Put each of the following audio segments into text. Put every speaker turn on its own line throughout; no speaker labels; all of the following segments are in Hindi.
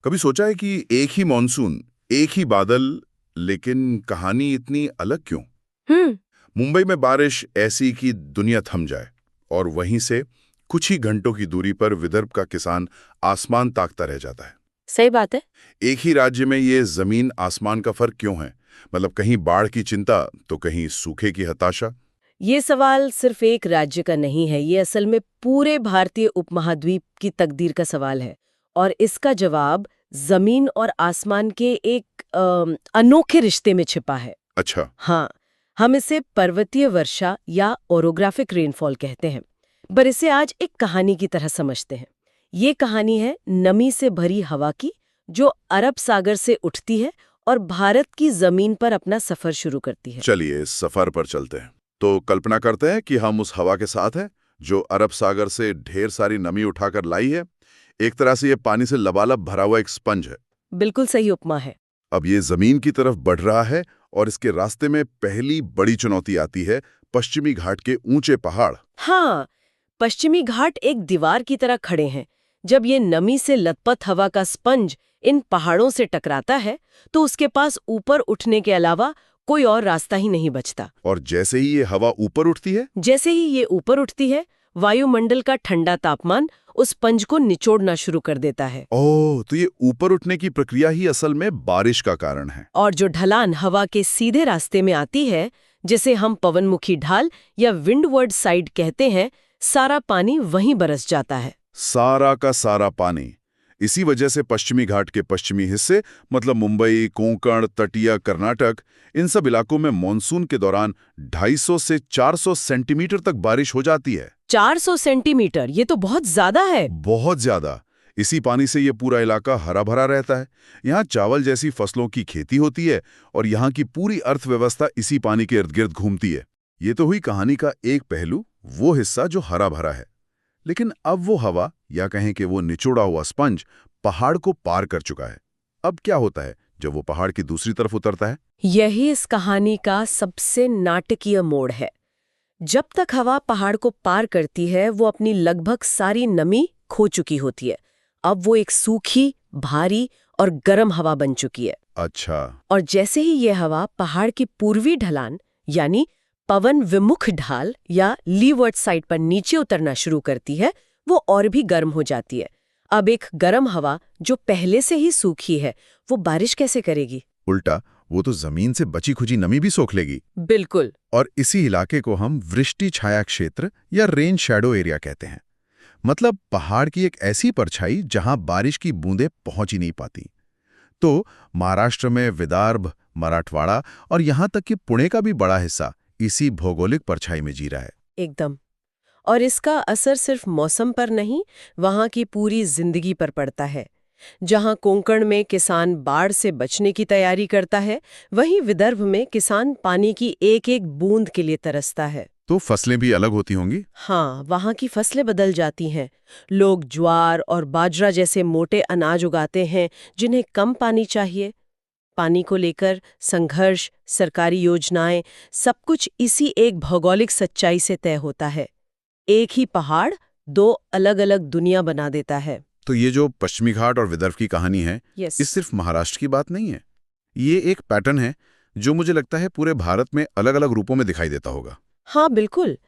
कभी सोचा है कि एक ही मॉनसून, एक ही बादल, लेकिन कहानी इतनी अलग क्यों?
हम्म।
मुंबई में बारिश ऐसी कि दुनिया थम जाए, और वहीं से कुछ ही घंटों की दूरी पर विदर्भ का किसान आसमान ताकता रह जाता है।
सही बात है।
एक ही राज्य में ये जमीन आसमान का फर्क क्यों है? मतलब कहीं बाढ़ की चिंता तो कहीं सूखे की हताशा।
ये सवाल सिर्फ एक राज्य का नहीं है, ये असल में पूरे भारतीय उपमहाद्वीप की तकदीर का सवाल है। और इसका जवाब जमीन और आसमान के एक अनोखे रिश्ते में छिपा है।
अच्छा।
हाँ, हम इसे पर्वतीय वर्षा या ओरोग्राफिक रेनफॉल कहते हैं। पर इसे आज एक कहानी की तरह समझते हैं। ये कहानी है नमी से भरी हवा की, जो अरब सागर से उठती है और भारत की जमीन पर अपना सफर शुरू करती है।
चलिए इस सफर पर चलते हैं। तो कल्पना करते हैं कि हम उस हवा के साथ हैं जो अरब सागर से ढेर सारी नमी उठाकर लाई है। एक तरह से ये पानी से लबालब भरा हुआ एक स्पंज है।
बिल्कुल सही उपमा है।
अब ये जमीन की तरफ बढ़ रहा है, और इसके रास्ते में पहली बड़ी चुनौती आती है, पश्चिमी घाट के ऊंचे पहाड़।
हाँ, पश्चिमी घाट एक दीवार की तरह खड़े हैं। जब ये नमी से लथपथ हवा का स्पंज इन पहाड़ों से टकराता है, तो उसके पास ऊपर उठने के अलावा कोई और रास्ता ही नहीं बचता।
और जैसे ही ये हवा ऊपर उठती है,
जैसे ही ये ऊपर उठती है, वायुमंडल का ठंडा तापमान उस स्पंज को निचोड़ना शुरू कर देता है।
ओह, तो ये ऊपर उठने की प्रक्रिया ही असल में बारिश का कारण है।
और जो ढलान हवा के सीधे रास्ते में आती है, जिसे हम पवनमुखी ढाल या विंडवर्ड साइड कहते हैं, सारा पानी वहीं बरस जाता है।
सारा का सारा पानी। इसी वजह से पश्चिमी घाट के पश्चिमी हिस्से, मतलब मुंबई, कोंकण, तटिया, कर्नाटक, इन सब इलाकों में मॉनसून के दौरान 250 से 400 सेंटीमीटर तक बारिश हो जाती है।
400 सेंटीमीटर, ये तो बहुत ज्यादा है।
बहुत ज्यादा। इसी पानी से ये पूरा इलाका हरा भरा रहता है। यहाँ चावल जैसी फसलों की खेती होती है, और यहाँ की पूरी अर्थव्यवस्था इसी पानी के इर्द गिर्द घूमती है। ये तो हुई कहानी का एक पहलू, वो हिस्सा जो हरा भरा है। लेकिन अब वो हवा, या कहें कि वो निचोड़ा हुआ स्पंज, पहाड़ को पार कर चुका है। अब क्या होता है जब वो पहाड़ की दूसरी तरफ उतरता है?
यही इस कहानी का सबसे नाटकीय मोड़ है। जब तक हवा पहाड़ को पार करती है, वो अपनी लगभग सारी नमी खो चुकी होती है। अब वो एक सूखी, भारी और गर्म हवा बन चुकी है।
अच्छा।
और जैसे ही ये हवा पहाड़ की पूर्वी ढलान यानी पवन विमुख ढाल या लीवर्ड साइड पर नीचे उतरना शुरू करती है, वो और भी गर्म हो जाती है। अब एक गर्म हवा जो पहले से ही सूखी है, वो बारिश कैसे करेगी?
उल्टा, वो तो जमीन से बची खुची नमी भी सोख लेगी।
बिल्कुल।
और इसी इलाके को हम वृष्टि छाया क्षेत्र या रेन शैडो एरिया कहते हैं। मतलब पहाड़ की एक ऐसी परछाई जहां बारिश की बूंदें पहुंच ही नहीं पाती। तो महाराष्ट्र में विदर्भ, मराठवाड़ा और यहां तक कि पुणे का भी बड़ा हिस्सा इसी भौगोलिक परछाई में जी रहा है।
एकदम। और इसका असर सिर्फ मौसम पर नहीं, वहां की पूरी जिंदगी पर पड़ता है। जहां कोंकण में किसान बाढ़ से बचने की तैयारी करता है, वहीं विदर्भ में किसान पानी की एक एक बूंद के लिए तरसता है।
तो फसलें भी अलग होती होंगी?
हाँ, वहाँ की फसलें बदल जाती हैं। लोग ज्वार और बाजरा जैसे मोटे अनाज उगाते हैं, जिन्हें कम पानी चाहिए। पानी को लेकर संघर्ष, सरकारी योजनाएं, सब कुछ इसी एक भौगोलिक सच्चाई से तय होता है। एक ही पहाड़ दो अलग-अलग दुनिया बना देता है।
तो ये जो पश्चिमी घाट और विदर्भ की कहानी है, ये सिर्फ महाराष्ट्र की बात नहीं है। ये एक पैटर्न है जो मुझे लगता है पूरे भारत में अलग अलग रूपों में दिखाई देता होगा।
हाँ, बिल्कुल।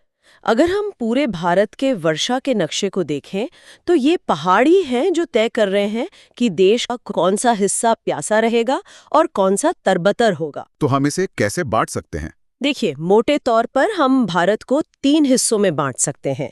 अगर हम पूरे भारत के वर्षा के नक्शे को देखें, तो ये पहाड़ी हैं जो तय कर रहे हैं कि देश का कौन सा हिस्सा प्यासा रहेगा और कौन सा तरबतर होगा।
तो हम इसे कैसे बांट सकते हैं?
देखिए, मोटे तौर पर हम भारत को 3 हिस्सों में बांट सकते हैं।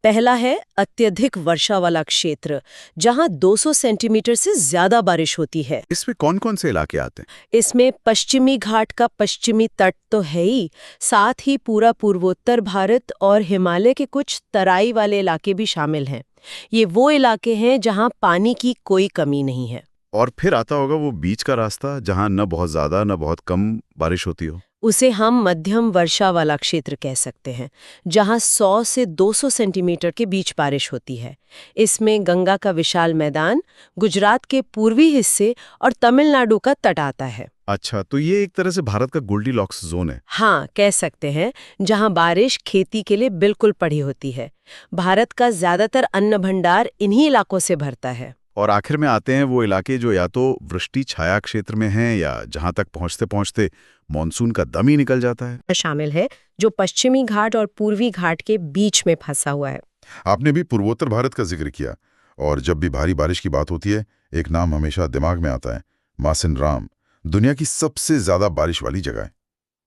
पहला है अत्यधिक वर्षा वाला क्षेत्र, जहां 200 सेंटीमीटर से ज्यादा बारिश होती है।
इसमें कौन कौन से इलाके आते हैं?
इसमें पश्चिमी घाट का पश्चिमी तट तो है ही, साथ ही पूरा पूर्वोत्तर भारत और हिमालय के कुछ तराई वाले इलाके भी शामिल हैं। ये वो इलाके हैं जहां पानी की कोई कमी नहीं है।
और फिर आता होगा वो बीच का रास्ता, जहां न बहुत ज्यादा न बहुत कम बारिश होती हो।
उसे हम मध्यम वर्षा वाला क्षेत्र कह सकते हैं, जहां 100 से 200 सेंटीमीटर के बीच बारिश होती है। इसमें गंगा का विशाल मैदान, गुजरात के पूर्वी हिस्से और तमिलनाडु का तट आता है।
अच्छा, तो ये एक तरह से भारत का गोल्डीलॉक्स जोन है।
हाँ, कह सकते हैं, जहां बारिश खेती के लिए बिल्कुल पड़ी होती है। भारत का ज्यादातर अन्न भंडार इन्हीं इलाकों से भरता है।
और आखिर में आते हैं वो इलाके जो या तो वृष्टि छाया क्षेत्र में हैं या जहां तक पहुंचते पहुंचते मॉनसून का दम ही निकल जाता है।
शामिल है जो पश्चिमी घाट और पूर्वी घाट के बीच में फंसा हुआ है।
आपने भी पूर्वोत्तर भारत का जिक्र किया, और जब भी भारी बारिश की बात होती है एक नाम हमेशा दिमाग में आता है, मासिनराम। दुनिया की सबसे ज्यादा बारिश वाली जगह है।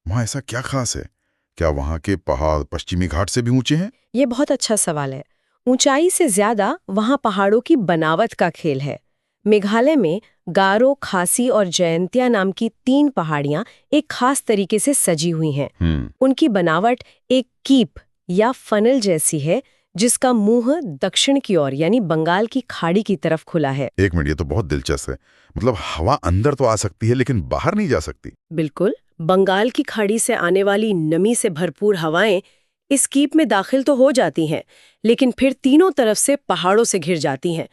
वहां ऐसा क्या खास है? क्या वहां के पहाड़ पश्चिमी घाट से भी ऊंचे हैं?
ये बहुत अच्छा सवाल है। ऊंचाई से ज्यादा वहां पहाड़ों की बनावट का खेल है। मेघालय में गारो, खासी और जयंतिया नाम की 3 पहाड़ियां एक खास तरीके से सजी हुई हैं। उनकी बनावट एक कीप या फनल जैसी है, जिसका मुंह दक्षिण की ओर यानी बंगाल की खाड़ी की तरफ खुला है।
एक मिनट, ये तो बहुत दिलचस्प है। मतलब हवा अंदर तो आ सकती है लेकिन बाहर नहीं जा सकती।
बिल्कुल, बंगाल की खाड़ी से आने वाली नमी से भरपूर हवाएं इस कीप में दाखिल तो हो जाती हैं, लेकिन फिर तीनों तरफ से पहाड़ों से घिर जाती हैं।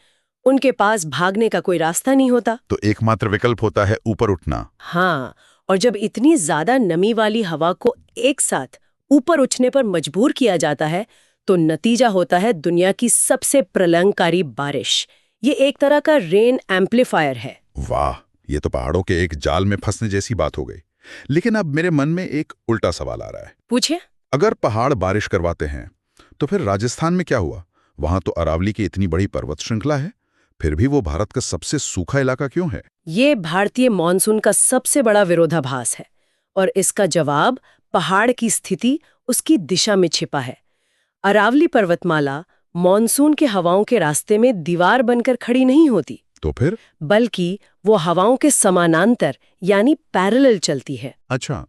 उनके पास भागने का कोई रास्ता नहीं होता।
तो एकमात्र विकल्प होता है ऊपर उठना।
हाँ, और जब इतनी ज्यादा नमी वाली हवा को एक साथ ऊपर उठने पर मजबूर किया जाता है तो नतीजा होता है दुनिया की सबसे प्रलयंकारी बारिश। ये एक तरह का रेन एम्पलीफायर है।
वाह, ये तो पहाड़ों के एक जाल में फंसने जैसी बात हो गई। लेकिन अब मेरे मन में एक उल्टा सवाल आ रहा है।
पूछिए।
अगर पहाड़ बारिश करवाते हैं तो फिर राजस्थान में क्या हुआ? वहां तो अरावली की इतनी बड़ी पर्वत श्रृंखला है, फिर भी वो भारत का सबसे सूखा इलाका क्यों है?
ये भारतीय मानसून का सबसे बड़ा विरोधाभास है, और इसका जवाब पहाड़ की स्थिति, उसकी दिशा में छिपा है। अरावली पर्वतमाला मानसून के हवाओं के रास्ते में दीवार बनकर खड़ी नहीं होती,
तो फिर?
बल्कि वो हवाओं के समानांतर यानी पैरेलल चलती है।
अच्छा,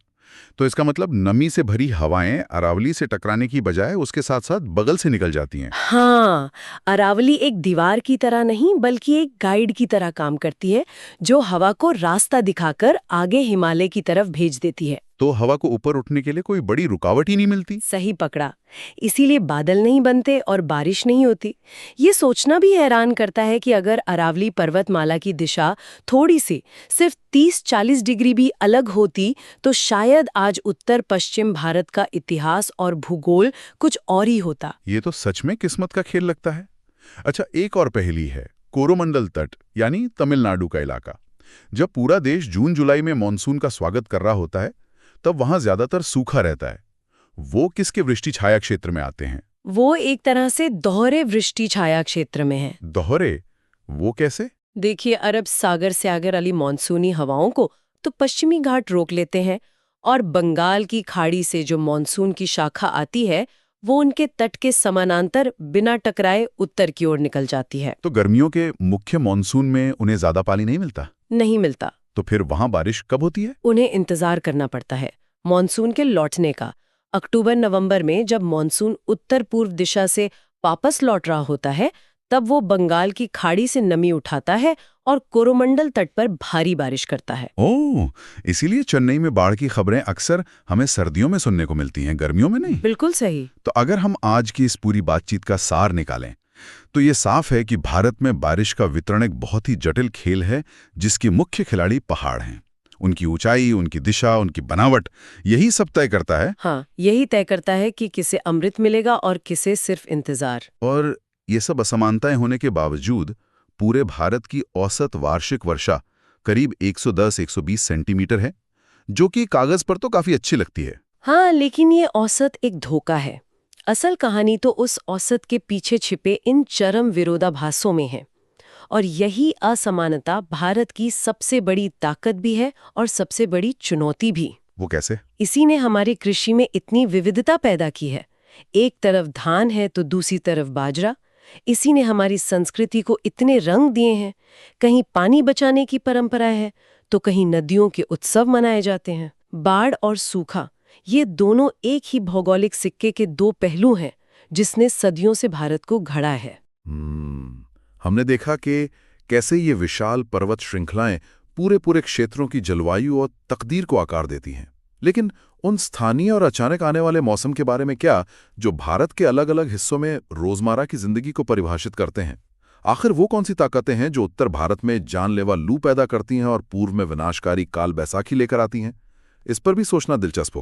तो इसका मतलब नमी से भरी हवाएं अरावली से टकराने की बजाय उसके साथ साथ बगल से निकल जाती हैं।
हाँ, अरावली एक दीवार की तरह नहीं बल्कि एक गाइड की तरह काम करती है, जो हवा को रास्ता दिखाकर आगे हिमालय की तरफ भेज देती है।
तो हवा को ऊपर उठने के लिए कोई बड़ी रुकावट ही नहीं मिलती।
सही पकड़ा। इसीलिए बादल नहीं बनते और बारिश नहीं होती। ये सोचना भी हैरान करता है कि अगर अरावली पर्वतमाला की दिशा थोड़ी सी, सिर्फ 30-40 डिग्री भी अलग होती तो शायद आज उत्तर पश्चिम भारत का इतिहास और भूगोल कुछ और ही होता।
ये तो सच में किस्मत का खेल लगता है। अच्छा, एक और पहेली है, कोरोमंडल तट यानी तमिलनाडु का इलाका। जब पूरा देश जून जुलाई में मानसून का स्वागत कर रहा होता है तब वहां ज्यादातर सूखा रहता है। वो किसके वृष्टि छाया क्षेत्र में आते हैं?
वो एक तरह से दोहरे वृष्टि छाया क्षेत्र में है।
दोहरे? वो कैसे?
देखिए, अरब सागर से आगे वाली मानसूनी हवाओं को तो पश्चिमी घाट रोक लेते हैं, और बंगाल की खाड़ी से जो मानसून की शाखा आती है वो उनके तट के समानांतर बिना टकराए उत्तर की ओर निकल जाती है।
तो गर्मियों के मुख्य मानसून में उन्हें ज्यादा पानी नहीं मिलता?
नहीं मिलता।
तो फिर वहां बारिश कब होती है?
उन्हें इंतजार करना पड़ता है मानसून के लौटने का। अक्टूबर-नवंबर में जब मानसून उत्तर पूर्व दिशा से वापस लौट रहा होता है, तब वो बंगाल की खाड़ी से नमी उठाता है और कोरोमंडल तट पर भारी बारिश करता है।
ओह, इसीलिए चेन्नई में बाढ़ की खबरें अक्सर हमें सर्दियों में सुनने को मिलती हैं, गर्मियों में नहीं।
बिल्कुल सही।
तो अगर हम आज की इस पूरी बातचीत का सार निकालें तो ये साफ है कि भारत में बारिश का वितरण एक बहुत ही जटिल खेल है, जिसके मुख्य खिलाड़ी पहाड़ हैं। उनकी ऊंचाई, उनकी दिशा, उनकी बनावट, यही सब तय करता है।
हाँ, यही तय करता है कि किसे अमृत मिलेगा और किसे सिर्फ इंतजार।
और ये सब असमानताएं होने के बावजूद पूरे भारत की औसत वार्षिक वर्षा करीब 110-120 सेंटीमीटर है, जो कि कागज पर तो काफी अच्छी लगती है।
हाँ, लेकिन ये औसत एक धोखा है। असल कहानी तो उस औसत के पीछे छिपे इन चरम विरोधाभासों में है, और यही असमानता भारत की सबसे बड़ी ताकत भी है और सबसे बड़ी चुनौती भी।
वो कैसे?
इसी ने हमारी कृषि में इतनी विविधता पैदा की है। एक तरफ धान है तो दूसरी तरफ बाजरा। इसी ने हमारी संस्कृति को इतने रंग दिए हैं। कहीं पानी बचाने की परंपरा है तो कहीं नदियों के उत्सव मनाए जाते हैं। बाढ़ और सूखा, ये दोनों एक ही भौगोलिक सिक्के के 2 पहलू हैं, जिसने सदियों से भारत को घड़ा है।
हमने देखा कि कैसे ये विशाल पर्वत श्रृंखलाएं पूरे क्षेत्रों की जलवायु और तकदीर को आकार देती हैं। लेकिन उन स्थानीय और अचानक आने वाले मौसम के बारे में क्या, जो भारत के अलग अलग हिस्सों में रोजमर्रा की जिंदगी को परिभाषित करते हैं? आखिर वो कौन सी ताकतें हैं जो उत्तर भारत में जानलेवा लू पैदा करती हैं और पूर्व में विनाशकारी काल बैसाखी लेकर आती हैं? इस पर भी सोचना दिलचस्प होगा।